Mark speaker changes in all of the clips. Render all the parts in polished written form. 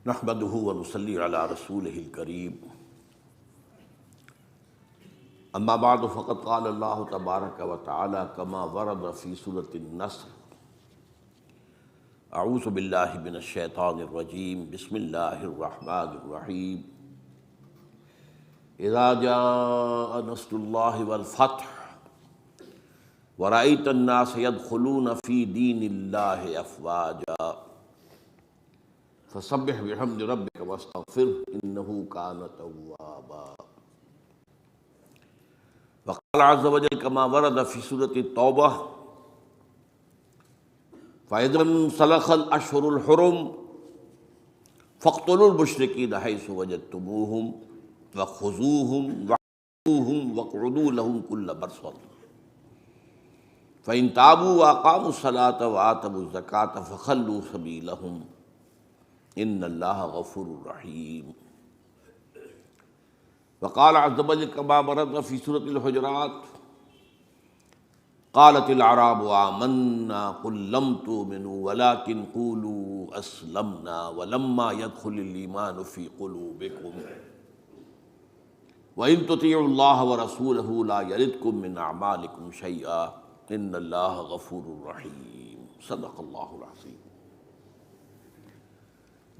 Speaker 1: نحمده ونصلي على رسوله الكريم اما بعد فقد قال الله تبارك وتعالى كما ورد في سورة النصر اعوذ بالله من الشيطان الرجيم بسم الله الرحمن الرحيم اذا جاء نصر الله والفتح ورأيت الناس يدخلون في دين الله افواجا فسبح بحمد ربك واستغفره انه كان توابا. وقال عز وجل كما ورد في سورة التوبة فإذا انسلخ الأشهر الحرم فاقتلوا المشركين حيث وجدتموهم وخذوهم واقعدوا لهم كل مرصد فإن تابوا وأقاموا الصلاة وآتوا الزكاة فخلوا سبيلهم إن الله غفور رحيم. وقال عز وجل كما ورد في سورة الحجرات قالت الأعراب آمنا قل لم تؤمنوا ولكن قولوا أسلمنا ولما يدخل الإيمان في قلوبكم وإن تطيعوا الله ورسوله لا يلدكم من أعمالكم شيئا إن الله غفور رحيم. صدق الله العظيم.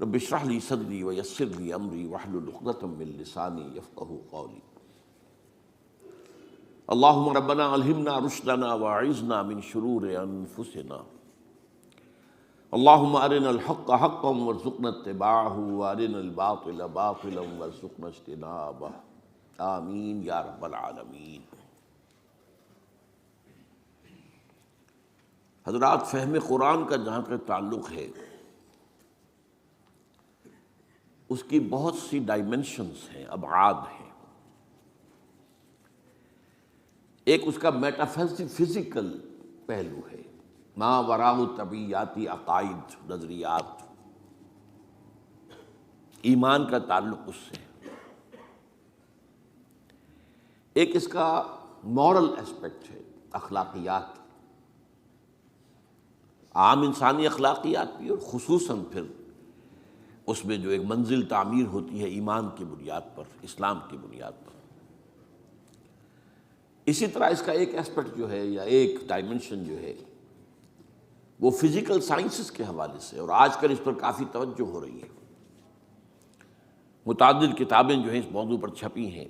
Speaker 1: رب اشرح لي صدري ويسر لي امري واحلل عقدة من لساني يفقهوا قولي. اللهم ربنا الهمنا رشدنا واعذنا من شرور انفسنا. اللهم ارنا الحق حقا وارزقنا اتباعه وارنا الباطل باطلا وارزقنا اجتنابه. آمین یا رب العالمین. حضرات، فہم قرآن کا جہاں تک تعلق ہے اس کی بہت سی ڈائمنشنز ہیں، ابعاد ہیں۔ ایک اس کا میٹافزیکل پہلو ہے، ما وراء طبیعیاتی عقائد، نظریات، ایمان کا تعلق اس سے۔ ایک اس کا مورل اسپیکٹ ہے، اخلاقیات، عام انسانی اخلاقیات بھی، اور خصوصاً پھر اس میں جو ایک منزل تعمیر ہوتی ہے ایمان کی بنیاد پر، اسلام کی بنیاد پر۔ اسی طرح اس کا ایک اسپیکٹ جو ہے، یا ایک ڈائمنشن جو ہے، وہ فزیکل سائنسز کے حوالے سے، اور آج کل اس پر کافی توجہ ہو رہی ہے۔ متعدد کتابیں جو ہیں اس موضوع پر چھپی ہیں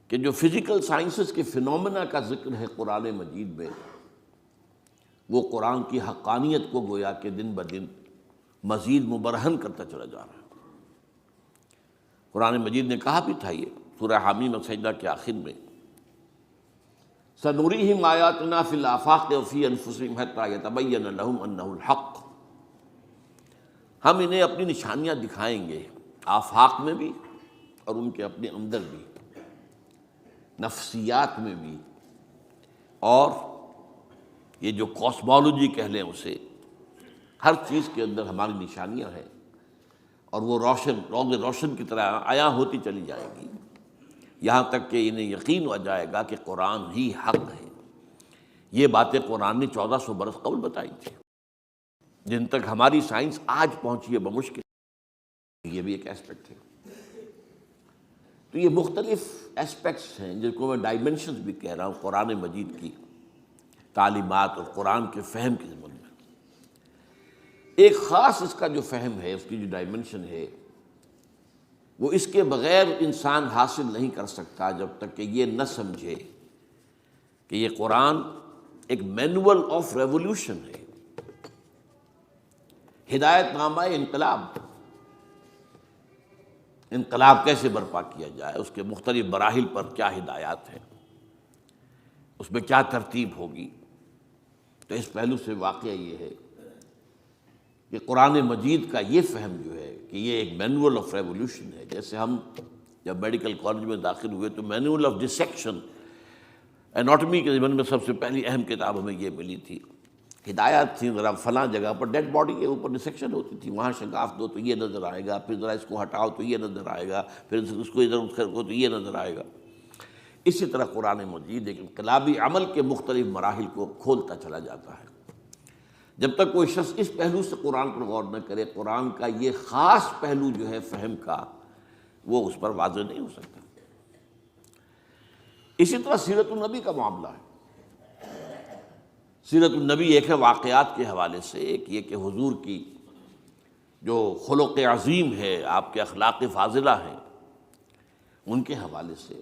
Speaker 1: کہ جو فزیکل سائنسز کے فینومینا کا ذکر ہے قرآن مجید میں، وہ قرآن کی حقانیت کو گویا کہ دن بدن مزید مبرہن کرتا چلا جا رہا ہے۔ قرآن مجید نے کہا بھی تھا یہ سورہ حامیم سجدہ کے آخر میں، سَنُرِيهِمْ آیَاتِنَا فِي الْآفَاقِ وَفِي أَنفُسِهِمْ حَتَّى يَتَبَيَّنَ لَهُمْ أَنَّهُ الْحَقُّ۔ ہم انہیں اپنی نشانیاں دکھائیں گے، آفاق میں بھی اور ان کے اپنے اندر بھی، نفسیات میں بھی، اور یہ جو کاسمولوجی کہہ لیں اسے، ہر چیز کے اندر ہماری نشانیاں ہیں، اور وہ روز روشن کی طرح عیاں ہوتی چلی جائیں گی، یہاں تک کہ انہیں یقین ہو جائے گا کہ قرآن ہی حق ہے۔ یہ باتیں قرآن نے 1400 برس قبل بتائی تھی، جن تک ہماری سائنس آج پہنچی ہے بمشکل۔ یہ بھی ایک اسپیکٹ ہے۔ تو یہ مختلف اسپیکٹس ہیں جن کو میں ڈائمنشنز بھی کہہ رہا ہوں قرآن مجید کی تعلیمات اور قرآن کے فہم کے ضمن میں۔ ایک خاص اس کا جو فہم ہے، اس کی جو ڈائمنشن ہے، وہ اس کے بغیر انسان حاصل نہیں کر سکتا جب تک کہ یہ نہ سمجھے کہ یہ قرآن ایک مینول آف ریولوشن ہے، ہدایت نامہ انقلاب۔ انقلاب کیسے برپا کیا جائے، اس کے مختلف مراحل پر کیا ہدایات ہیں، اس میں کیا ترتیب ہوگی۔ تو اس پہلو سے واقعہ یہ ہے کہ قرآن مجید کا یہ فہم جو ہے کہ یہ ایک مینول آف ریولوشن ہے۔ جیسے ہم جب میڈیکل کالج میں داخل ہوئے تو مینول آف ڈسیکشن، اناٹمی کے ضمن میں سب سے پہلی اہم کتاب ہمیں یہ ملی تھی۔ ہدایات تھیں، ذرا فلاں جگہ پر ڈیڈ باڈی کے اوپر ڈسیکشن ہوتی تھی، وہاں شگاف دو تو یہ نظر آئے گا، پھر ذرا اس کو ہٹاؤ تو یہ نظر آئے گا، پھر اس کو ادھر ادھر کرو تو یہ نظر آئے گا۔ اسی طرح قرآن مجید ایک انقلابی عمل کے مختلف مراحل کو کھولتا چلا جاتا ہے۔ جب تک کوئی شخص اس پہلو سے قرآن پر غور نہ کرے، قرآن کا یہ خاص پہلو جو ہے فہم کا، وہ اس پر واضح نہیں ہو سکتا۔ اسی طرح سیرت النبی کا معاملہ ہے۔ سیرت النبی ایک ہے واقعات کے حوالے سے، ایک یہ کہ حضور کی جو خلق عظیم ہے، آپ کے اخلاق فاضلہ ہیں، ان کے حوالے سے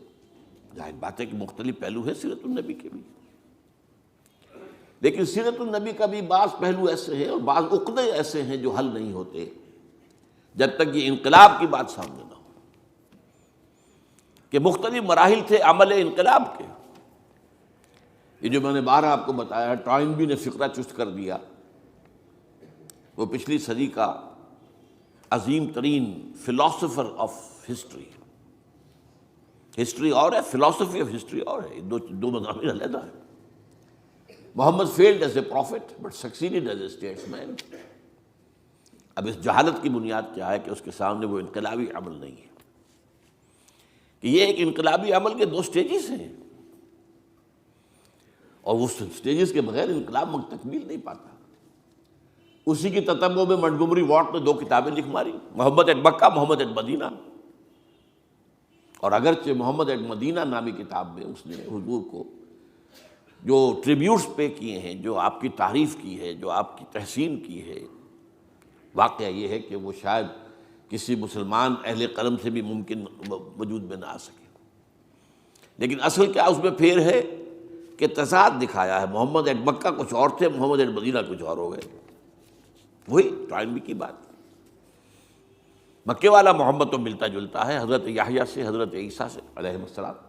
Speaker 1: ظاہر بات ہے کہ مختلف پہلو ہے سیرت النبی کے بھی، لیکن سیرت النبی کا بھی بعض پہلو ایسے ہیں اور بعض عقدے ایسے ہیں جو حل نہیں ہوتے جب تک یہ انقلاب کی بات سامنے نہ ہو، کہ مختلف مراحل تھے عمل انقلاب کے۔ یہ جو میں نے بارہ آپ کو بتایا، ٹوائنبی نے فقرہ چست کر دیا، وہ پچھلی صدی کا عظیم ترین فلاسفر آف ہسٹری، ہسٹری اور ہے، فلاسفی آف ہسٹری اور ہے، دو مضامین علیحدہ ہیں۔ محمد failed as a prophet but succeeded as a statesman۔ اب اس جہالت کی بنیاد کیا ہے کہ اس کے سامنے وہ انقلابی عمل نہیں ہے، کہ یہ ایک انقلابی عمل کے دو سٹیجز ہیں، اور وہ سٹیجز کے بغیر انقلاب تکمیل نہیں پاتا۔ اسی کی تتبع میں منٹگومری واٹ نے 2 کتابیں لکھ ماری، محمد at Mecca, Muhammad at Medina, اور اگرچہ محمد ایٹ مدینہ نامی کتاب میں اس نے حضور کو جو ٹریبیوٹس پے کیے ہیں، جو آپ کی تعریف کی ہے، جو آپ کی تحسین کی ہے، واقعہ یہ ہے کہ وہ شاید کسی مسلمان اہل قلم سے بھی ممکن وجود میں نہ آ سکے، لیکن اصل کیا اس میں پھیر ہے کہ تضاد دکھایا ہے۔ محمد ایٹ مکہ کچھ اور تھے، محمد ایٹ مدینہ کچھ اور ہو گئے، وہی ٹائنبی کی بات۔ مکے والا محمد تو ملتا جلتا ہے حضرت یحییٰ سے، حضرت عیسیٰ سے علیہ السلام،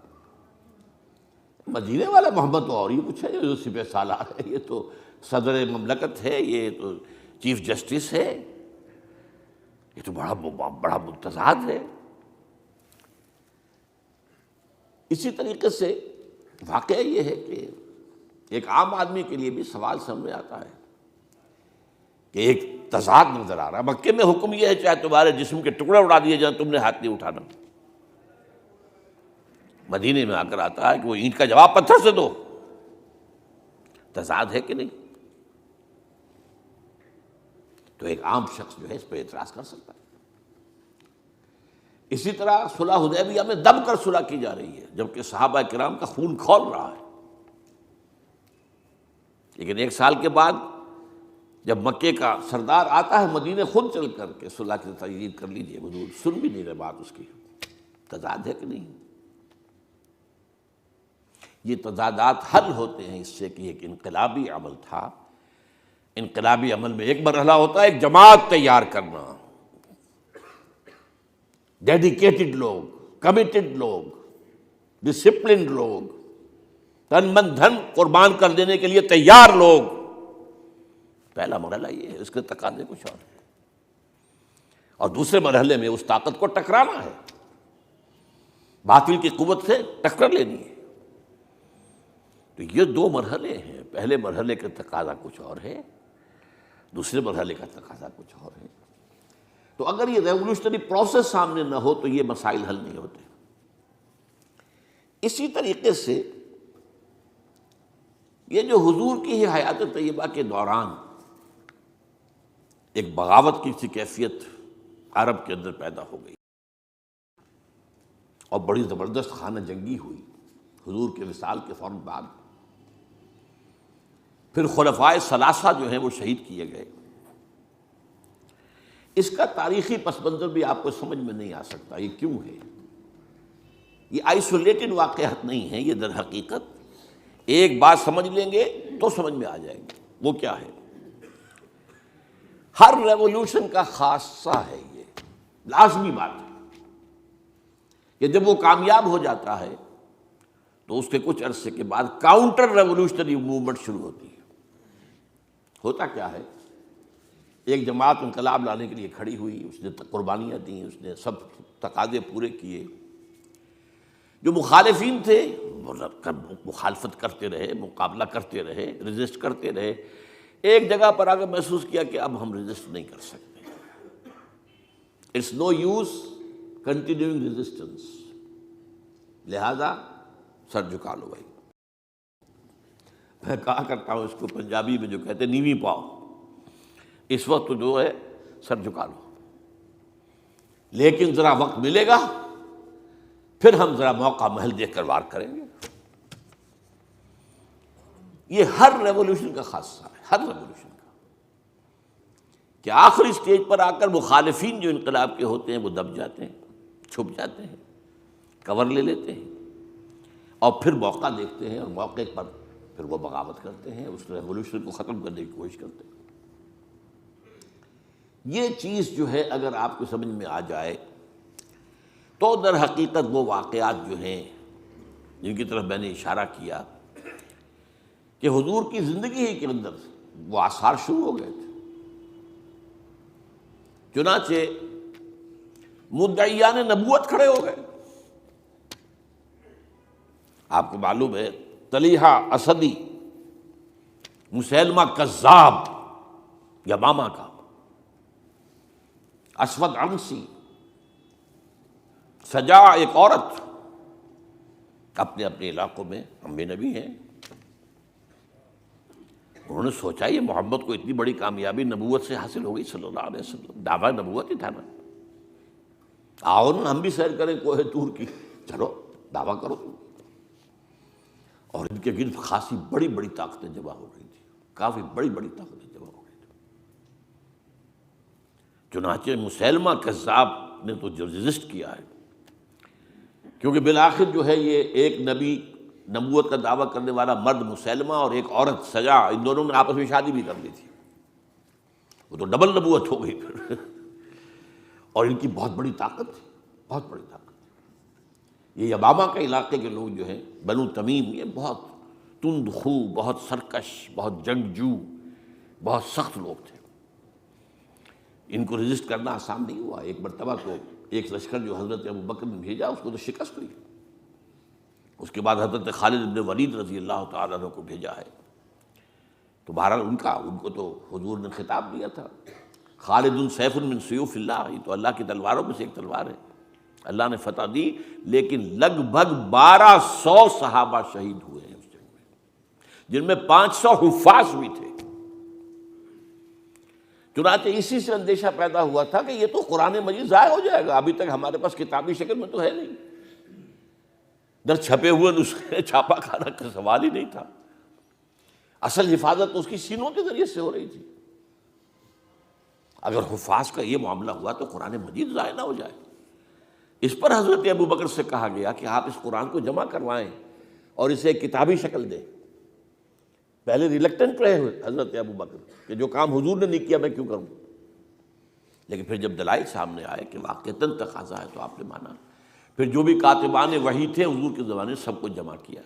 Speaker 1: مدینے والا محمد تو اور ہی کچھ ہے، جو سپہ سالار ہے، یہ تو صدر مملکت ہے، یہ تو چیف جسٹس ہے، یہ تو بڑا متضاد ہے۔ اسی طریقے سے واقعہ یہ ہے کہ ایک عام آدمی کے لیے بھی سوال سامنے آتا ہے کہ ایک تضاد نظر آ رہا ہے۔ مکے میں حکم یہ ہے چاہے تمہارے جسم کے ٹکڑے اڑا دیے جائیں، تم نے ہاتھ نہیں اٹھانا۔ مدینے میں آ کر آتا ہے کہ وہ اینٹ کا جواب پتھر سے دو۔ تضاد ہے کہ نہیں؟ تو ایک عام شخص جو ہے اس پہ اعتراض کر سکتا ہے۔ اسی طرح صلح حدیبیہ میں دب کر صلح کی جا رہی ہے، جبکہ صحابہ کرام کا خون کھول رہا ہے، لیکن 1 سال کے بعد جب مکے کا سردار آتا ہے مدینے خود چل کر کے صلح کی تجدید کر لیجیے، حضور سن بھی نہیں رہے بات اس کی۔ تضاد ہے کہ نہیں؟ یہ تضادات حل ہوتے ہیں اس سے کہ ایک انقلابی عمل تھا۔ انقلابی عمل میں ایک مرحلہ ہوتا ہے ایک جماعت تیار کرنا، ڈیڈیکیٹڈ لوگ، کمیٹڈ لوگ، ڈسپلنڈ لوگ، تن من دھن قربان کر دینے کے لیے تیار لوگ۔ پہلا مرحلہ یہ ہے، اس کے تقاضے کچھ اور ہیں، اور دوسرے مرحلے میں اس طاقت کو ٹکرانا ہے، باطل کی قوت سے ٹکر لینی ہے۔ تو یہ 2 مرحلے ہیں، پہلے مرحلے کا تقاضا کچھ اور ہے، دوسرے مرحلے کا تقاضا کچھ اور ہے۔ تو اگر یہ ریولوشنری پروسیس سامنے نہ ہو تو یہ مسائل حل نہیں ہوتے۔ اسی طریقے سے یہ جو حضور کی ہی حیات طیبہ کے دوران ایک بغاوت کی سی کیفیت عرب کے اندر پیدا ہو گئی، اور بڑی زبردست خانہ جنگی ہوئی حضور کے وصال کے فوراً بعد۔ پھر خلفائے ثلاثہ جو ہیں وہ شہید کیے گئے۔ اس کا تاریخی پس منظر بھی آپ کو سمجھ میں نہیں آ سکتا، یہ کیوں ہے؟ یہ آئسولیٹڈ واقعات نہیں ہیں، یہ در حقیقت ایک بات سمجھ لیں گے تو سمجھ میں آ جائے گی۔ وہ کیا ہے؟ ہر ریولوشن کا خاصہ ہے، یہ لازمی بات ہے کہ جب وہ کامیاب ہو جاتا ہے تو اس کے کچھ عرصے کے بعد کاؤنٹر ریولوشنری موومنٹ شروع ہوتی ہے۔ ہوتا کیا ہے؟ ایک جماعت انقلاب لانے کے لیے کھڑی ہوئی، اس نے قربانیاں دیں، اس نے سب تقاضے پورے کیے، جو مخالفین تھے وہ مخالفت کرتے رہے، مقابلہ کرتے رہے، ریزسٹ کرتے رہے۔ ایک جگہ پر آگے محسوس کیا کہ اب ہم ریزسٹ نہیں کر سکتے، it's no use continuing resistance, لہذا سر جھکا لو بھائی۔ میں کہا کرتا ہوں اس کو پنجابی میں جو کہتے ہیں نیوی پاؤ، اس وقت تو جو ہے سر جھکا لو، لیکن ذرا وقت ملے گا پھر ہم ذرا موقع محل دیکھ کر وار کریں گے۔ یہ ہر ریولوشن کا خاصہ ہے، ہر ریولوشن کا، کہ آخری سٹیج پر آ کر مخالفین جو انقلاب کے ہوتے ہیں وہ دب جاتے ہیں، چھپ جاتے ہیں، کور لے لیتے ہیں، اور پھر موقع دیکھتے ہیں اور موقع پر پھر وہ بغاوت کرتے ہیں، اس ریولوشن کو ختم کرنے کی کوشش کرتے ہیں۔ یہ چیز جو ہے اگر آپ کو سمجھ میں آ جائے تو در حقیقت وہ واقعات جو ہیں جن کی طرف میں نے اشارہ کیا کہ حضور کی زندگی ہی کے اندر وہ آثار شروع ہو گئے تھے۔ چنانچہ مدعیان نبوت کھڑے ہو گئے۔ آپ کو معلوم ہے طلیحہ اسدی، مسیلمہ کذاب یمامہ کا، اسود عنسی، سجا ایک عورت، اپنے اپنے علاقوں میں انبیاء نبی ہیں۔ انہوں نے سوچا یہ محمد کو اتنی بڑی کامیابی نبوت سے حاصل ہو گئی صلی اللہ علیہ وسلم، دعویٰ نبوت ہی تھا نا، آؤ نا ہم بھی سیر کریں کوہ طور کی، چلو دعویٰ کرو تم۔ اور ان کے گرد خاصی بڑی بڑی طاقتیں جمع ہو گئی تھی، کافی بڑی بڑی طاقتیں جمع ہو گئی تھی۔ چنانچہ مسیلمہ کذاب نے تو جو رزسٹ کیا ہے، کیونکہ بالآخر جو ہے یہ ایک نبی نبوت کا دعویٰ کرنے والا مرد مسیلمہ اور ایک عورت سجا، ان دونوں نے آپس میں شادی بھی کر لی تھی، وہ تو ڈبل نبوت ہو گئی پھر۔ اور ان کی بہت بڑی طاقت تھی، بہت بڑی طاقت۔ یہ یمامہ کے علاقے کے لوگ جو ہیں بنو تمیم، یہ بہت تند خو، بہت سرکش، بہت جنگجو، بہت سخت لوگ تھے۔ ان کو رجسٹ کرنا آسان نہیں ہوا۔ ایک مرتبہ تو ایک لشکر جو حضرت ابوبکر نے بھیجا اس کو تو شکست ہوئی، اس کے بعد حضرت خالد بن ولید رضی اللہ تعالیٰ عنہ کو بھیجا ہے، تو بہرحال ان کو تو حضور نے خطاب دیا تھا، خالد سیف من سیوف اللہ، یہ تو اللہ کی تلواروں میں سے ایک تلوار ہے، اللہ نے فتح دی، لیکن لگ بھگ 1200 صحابہ شہید ہوئے ہیں اس جنگ میں، جن میں 500 حفاظ بھی تھے۔ چنانچہ اسی سے اندیشہ پیدا ہوا تھا کہ یہ تو قرآن مجید ضائع ہو جائے گا، ابھی تک ہمارے پاس کتابی شکل میں تو ہے نہیں، در چھپے ہوئے نسخے چھاپا کھانا کا سوال ہی نہیں تھا، اصل حفاظت اس کی سینوں کے ذریعے سے ہو رہی تھی۔ اگر حفاظ کا یہ معاملہ ہوا تو قرآن مجید ضائع نہ ہو جائے۔ اس پر حضرت ابوبکر سے کہا گیا کہ آپ اس قرآن کو جمع کروائیں اور اسے ایک کتابی شکل دیں۔ پہلے ریلیکٹنٹ رہے ہوئے حضرت ابوبکر کہ جو کام حضور نے نہیں کیا میں کیوں کروں، لیکن پھر جب دلائل سامنے آئے کہ واقعتاً تقاضا ہے تو آپ نے مانا۔ پھر جو بھی کاتبان وحی تھے حضور کے زمانے سب کو جمع کیا،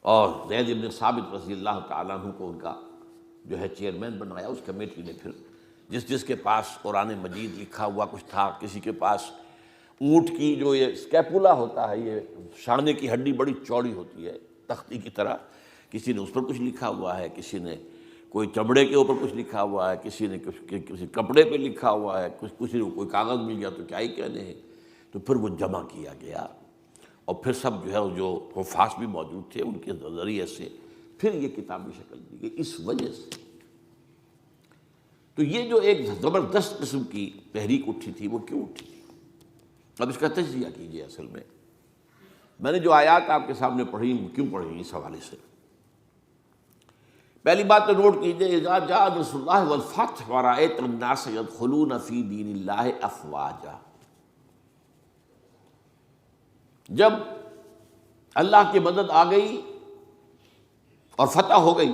Speaker 1: اور زید بن ثابت رضی اللہ تعالیٰ عنہ کو ان کا جو ہے چیئرمین بنایا۔ اس کمیٹی نے پھر جس کے پاس قرآن مجید لکھا ہوا کچھ تھا، کسی کے پاس اونٹ کی جو یہ اسکیپولا ہوتا ہے، یہ شانے کی ہڈی بڑی چوڑی ہوتی ہے تختی کی طرح، کسی نے اس پر کچھ لکھا ہوا ہے، کسی نے کوئی چمڑے کے اوپر کچھ لکھا ہوا ہے، کسی نے کسی کپڑے پہ لکھا ہوا ہے، کسی نے کوئی کاغذ مل گیا تو کیا ہی کہنے ہیں۔ تو پھر وہ جمع کیا گیا، اور پھر سب جو ہے جو حفاظ بھی موجود تھے ان کے ذریعے سے پھر یہ کتابی شکل دی گئی۔ اس وجہ سے تو یہ جو ایک زبردست قسم کی تحریک اٹھی تھی وہ کیوں اٹھی تھی؟ اب اس کا تجزیہ کیجیے۔ اصل میں نے جو آیات آپ کے سامنے پڑھی وہ کیوں پڑھی اس حوالے سے؟ پہلی بات تو نوٹ کیجیے، اذا جاء نصر اللہ والفتح ورأیت الناس يدخلون فی دین اللہ افواجا، جب اللہ کی مدد آ گئی اور فتح ہو گئی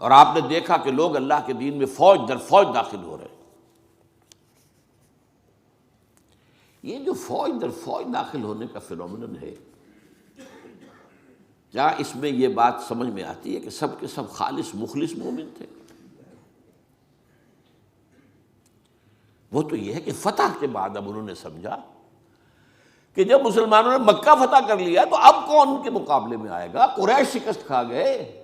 Speaker 1: اور آپ نے دیکھا کہ لوگ اللہ کے دین میں فوج در فوج داخل ہو رہے ہیں، یہ جو فوج در فوج داخل ہونے کا فینومینن ہے، کیا اس میں یہ بات سمجھ میں آتی ہے کہ سب کے سب خالص مخلص مومن تھے؟ وہ تو یہ ہے کہ فتح کے بعد اب انہوں نے سمجھا کہ جب مسلمانوں نے مکہ فتح کر لیا تو اب کون ان کے مقابلے میں آئے گا؟ قریش شکست کھا گئے،